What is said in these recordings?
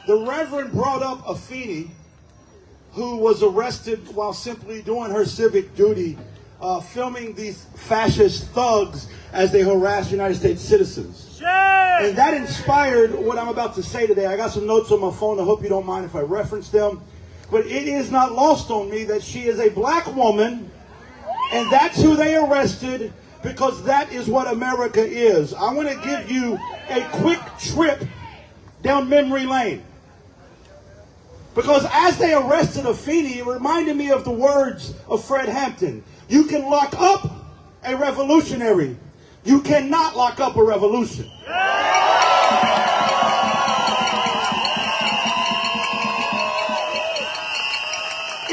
The Reverend brought up Afeni, who was arrested while simply doing her civic duty, filming these fascist thugs as they harass United States citizens. And that inspired what I'm about to say today. I got some notes on my phone. I hope you don't mind if I reference them. But it is not lost on me that she is a black woman, and that's who they arrested, because that is what America is. I want to give you a quick trip down memory lane. Because as they arrested Afeni, it reminded me of the words of Fred Hampton. You can lock up a revolutionary. You cannot lock up a revolution.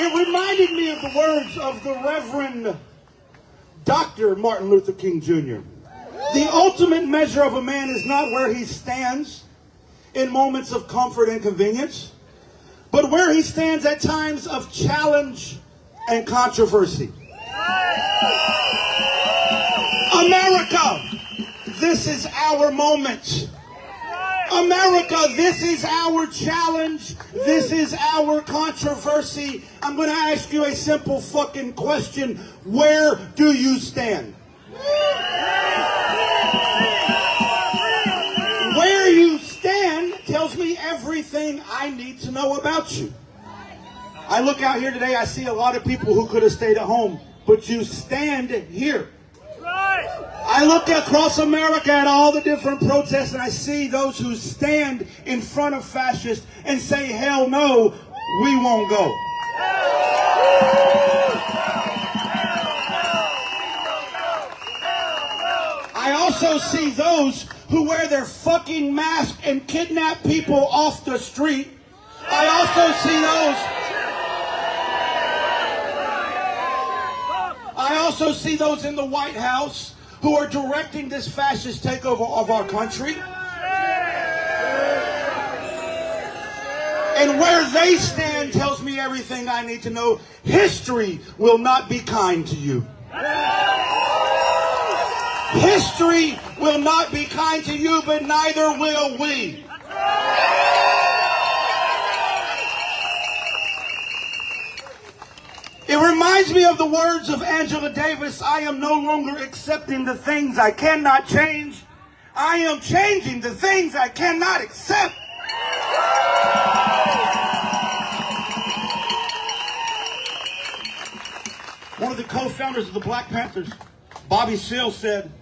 It reminded me of the words of the Reverend Dr. Martin Luther King Jr. The ultimate measure of a man is not where he stands in moments of comfort and convenience, but where he stands at times of challenge and controversy. America, this is our moment. America, this is our challenge. This is our controversy. I'm going to ask you a simple fucking question. Where do you stand? Where you stand tells me everything I need to know about you. I look out here today, I see a lot of people who could have stayed at home, but you stand here. I look across America at all the different protests, and I see those who stand in front of fascists and say, hell no, we won't go. I also see those who wear their fucking mask and kidnap people off the street. I also see those in the White House who are directing this fascist takeover of our country. And where they stand tells me everything I need to know. History will not be kind to you. History will not be kind to you, but neither will we. It reminds me of the words of Angela Davis. I am no longer accepting the things I cannot change. I am changing the things I cannot accept. One of the co-founders of the Black Panthers, Bobby Seale, said,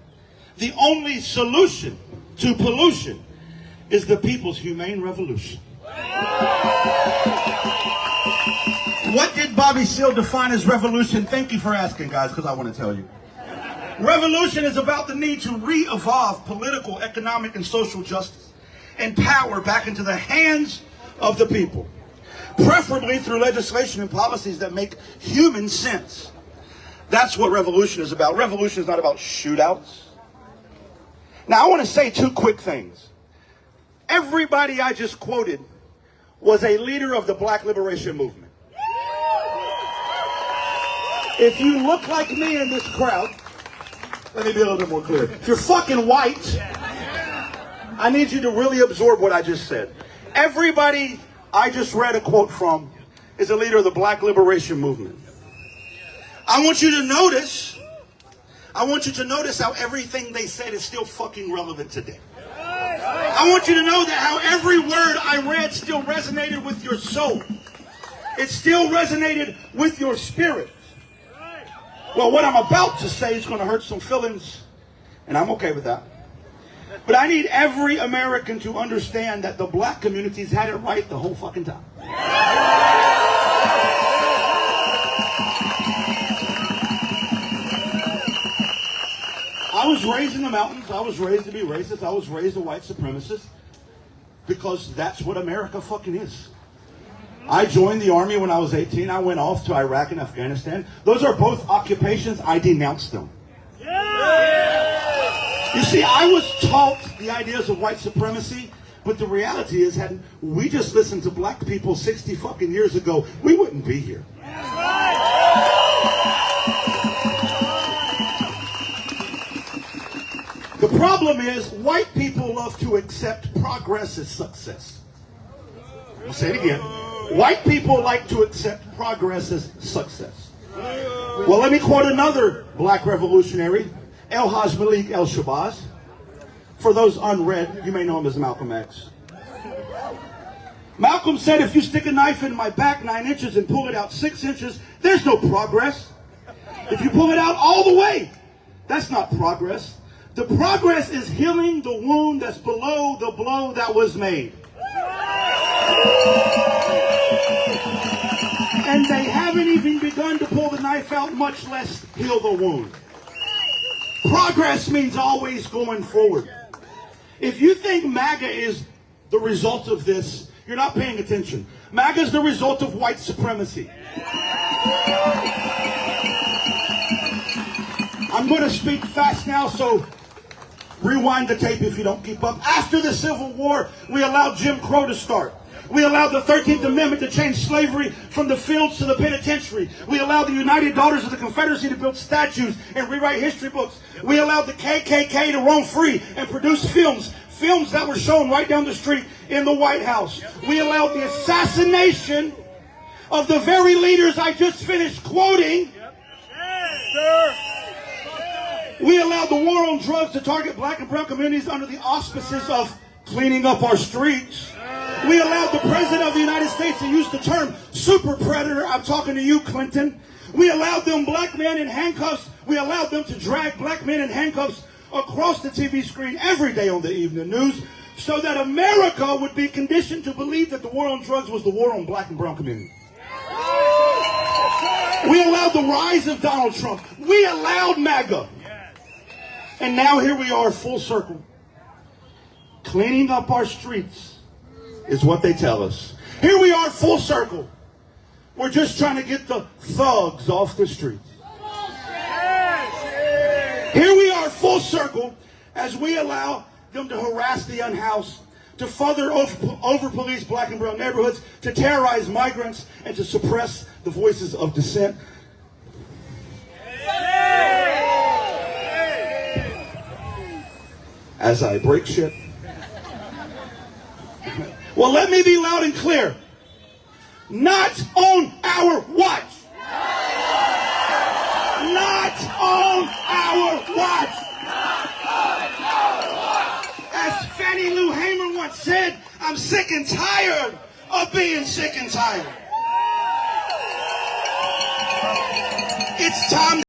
the only solution to pollution is the people's humane revolution. What did Bobby Seale define as revolution? Thank you for asking, guys, because I want to tell you. Revolution is about the need to re-evolve political, economic, and social justice and power back into the hands of the people, preferably through legislation and policies that make human sense. That's what revolution is about. Revolution is not about shootouts. Now, I want to say two quick things. Everybody I just quoted was a leader of the Black Liberation Movement. If you look like me in this crowd, let me be a little bit more clear. If you're fucking white, I need you to really absorb what I just said. Everybody I just read a quote from is a leader of the Black Liberation Movement. I want you to notice how everything they said is still fucking relevant today. I want you to know that how every word I read still resonated with your soul. It still resonated with your spirit. Well, what I'm about to say is going to hurt some feelings, and I'm okay with that. But I need every American to understand that the black community's had it right the whole fucking time. I was raised in the mountains. I was raised to be racist. I was raised a white supremacist because that's what America fucking is. I joined the army when I was 18. I went off to Iraq and Afghanistan. Those are both occupations. I denounced them. You see, I was taught the ideas of white supremacy, but the reality is, had we just listened to black people 60 fucking years ago, we wouldn't be here. The problem is, white people love to accept progress as success. I'll say it again. White people like to accept progress as success. Well, let me quote another black revolutionary, El-Haj Malik El-Shabazz. For those unread, you may know him as Malcolm X. Malcolm said, if you stick a knife in my back 9 inches and pull it out 6 inches, there's no progress. If you pull it out all the way, that's not progress. The progress is healing the wound that's below the blow that was made. And they haven't even begun to pull the knife out, much less heal the wound. Progress means always going forward. If you think MAGA is the result of this, you're not paying attention. MAGA is the result of white supremacy. I'm going to speak fast now, so rewind the tape if you don't keep up. After the Civil War, we allowed Jim Crow to start. We allowed the 13th Amendment to change slavery from the fields to the penitentiary. We allowed the United Daughters of the Confederacy to build statues and rewrite history books. We allowed the KKK to roam free and produce films that were shown right down the street in the White House. We allowed the assassination of the very leaders I just finished quoting. We allowed the war on drugs to target black and brown communities under the auspices of cleaning up our streets. We allowed the President of the United States to use the term super predator. I'm talking to you, Clinton. We allowed them black men in handcuffs. We allowed them to drag black men in handcuffs across the TV screen every day on the evening news so that America would be conditioned to believe that the war on drugs was the war on black and brown communities. We allowed the rise of Donald Trump. We allowed MAGA. And now here we are, full circle. Cleaning up our streets is what they tell us. Here we are, full circle. We're just trying to get the thugs off the streets. Here we are, full circle, as we allow them to harass the unhoused, to further over-police black and brown neighborhoods, to terrorize migrants, and to suppress the voices of dissent. As I break shit. Well, let me be loud and clear. Not on our watch. Not on our watch. As Fannie Lou Hamer once said, I'm sick and tired of being sick and tired. It's time.